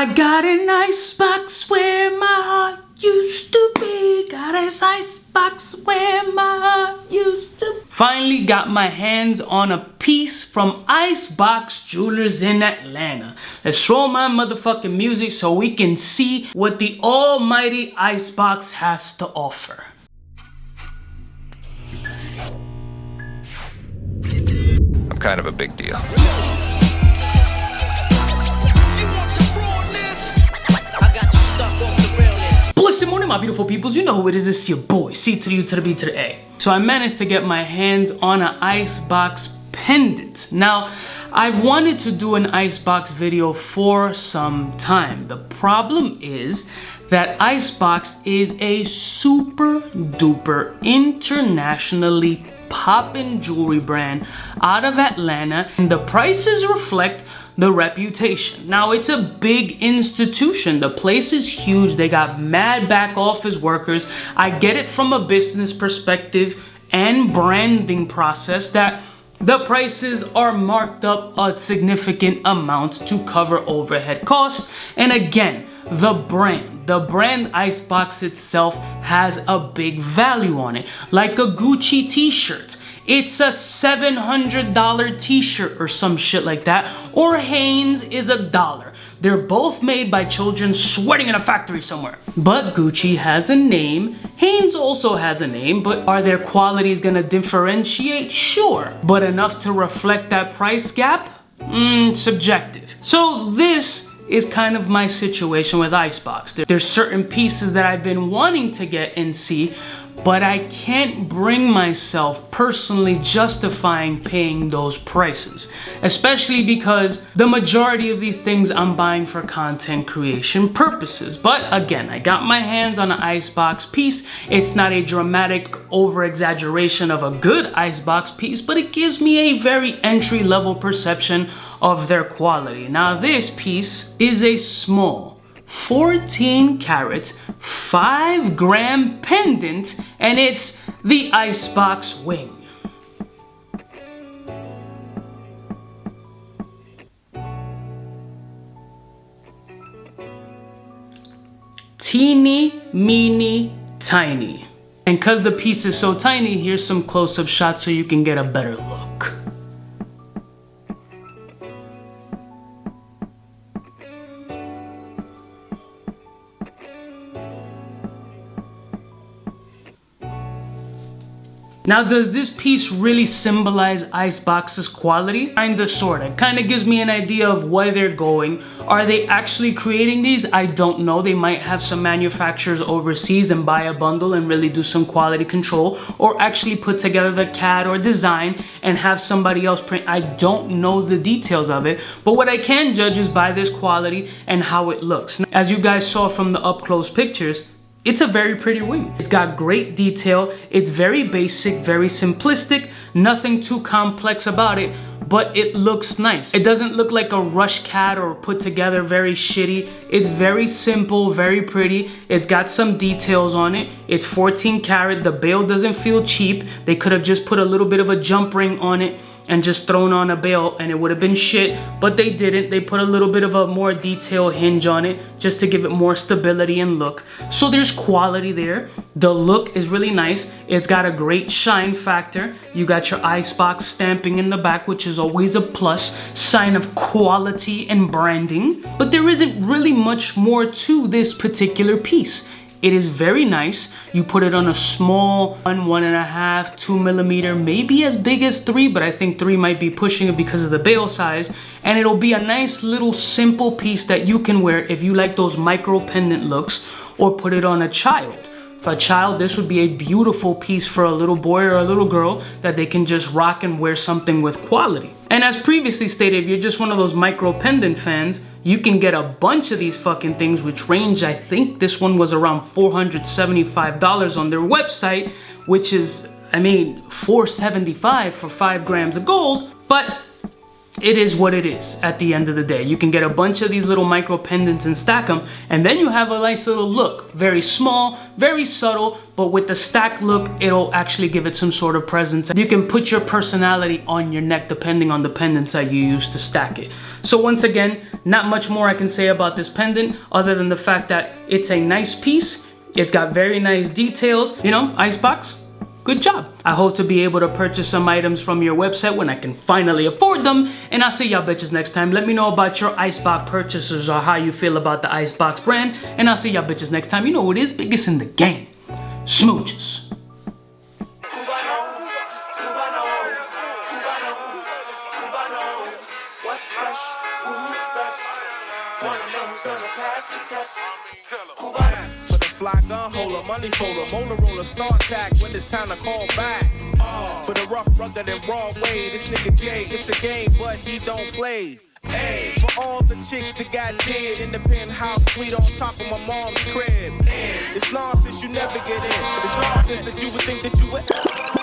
I got an icebox where my heart used to be. Got this icebox where my heart used to be. Finally got my hands on a piece from Icebox Jewelers in Atlanta. Let's roll my motherfucking music so we can see what the almighty Icebox has to offer. I'm kind of a big deal. Blessed morning, my beautiful peoples. You know who it is. It's your boy, C to the U to the B to the A. So I managed to get my hands on an Icebox pendant. Now, I've wanted to do an Icebox video for some time. The problem is that Icebox is a super duper internationally poppin' jewelry brand out of Atlanta, and the prices reflect the reputation. Now, it's a big institution. The place is huge. They got mad back office workers. I get it from a business perspective and branding process that the prices are marked up a significant amount to cover overhead costs. And again, the brand Icebox itself has a big value on it. Like a Gucci t-shirt, it's a $700 t-shirt or some shit like that. Or Hanes is $1. They're both made by children sweating in a factory somewhere. But Gucci has a name, Hanes also has a name, but are their qualities gonna differentiate? Sure. But enough to reflect that price gap? Subjective. So this is kind of my situation with Icebox. There's certain pieces that I've been wanting to get and see, but I can't bring myself personally justifying paying those prices, especially because the majority of these things I'm buying for content creation purposes. But again, I got my hands on an Icebox piece. It's not a dramatic over-exaggeration of a good Icebox piece, but it gives me a very entry-level perception of their quality. Now, this piece is a small 14 karat 5 gram pendant, and it's the Icebox wing. Teeny, meeny, tiny. And cause the piece is so tiny, here's some close-up shots so you can get a better look. Now, does this piece really symbolize Icebox's quality? Kinda, sorta. Kinda gives me an idea of where they're going. Are they actually creating these? I don't know. They might have some manufacturers overseas and buy a bundle and really do some quality control, or actually put together the CAD or design and have somebody else print. I don't know the details of it, but what I can judge is by this quality and how it looks. As you guys saw from the up-close pictures, it's a very pretty wing. It's got great detail. It's very basic, very simplistic, nothing too complex about it, but it looks nice. It doesn't look like a rush CAD or put together very shitty. It's very simple, very pretty. It's got some details on it. It's 14 karat. The bail doesn't feel cheap. They could have just put a little bit of a jump ring on it and just thrown on a bail and it would have been shit, but they didn't. They put a little bit of a more detailed hinge on it just to give it more stability and look. So there's quality there. The look is really nice. It's got a great shine factor. You got your Icebox stamping in the back, which is always a plus, sign of quality and branding. But there isn't really much more to this particular piece. It is very nice. You put it on a small 1.5, 2 millimeter, maybe as big as 3, but I think 3 might be pushing it because of the bail size. And it'll be a nice little simple piece that you can wear if you like those micro pendant looks, or put it on a child. For a child, this would be a beautiful piece for a little boy or a little girl that they can just rock and wear something with quality. And as previously stated, if you're just one of those micro pendant fans, you can get a bunch of these fucking things, which range, I think this one was around $475 on their website, which is, I mean, $475 for 5 grams of gold, but it is what it is at the end of the day. You can get a bunch of these little micro pendants and stack them, and then you have a nice little look. Very small, very subtle, but with the stacked look, it'll actually give it some sort of presence. You can put your personality on your neck depending on the pendants that you use to stack it. So once again, not much more I can say about this pendant other than the fact that it's a nice piece. It's got very nice details. You know, Icebox, good job. I hope to be able to purchase some items from your website when I can finally afford them. And I'll see y'all bitches next time. Let me know about your Icebox purchases or how you feel about the Icebox brand. And I'll see y'all bitches next time. You know who it is, biggest in the game. Smooches. What's fresh? Who's best? Wanna know who's gonna pass the test? For the fly gun holder, money folder, Motorola start tag when it's time to call back. For the rough, rugged, and raw way, this nigga Jay, it's a game, but he don't play. Hey, for all the chicks that got dead in the penthouse suite on top of my mom's crib. It's nonsense you never get in. It's nonsense that you would think that you would.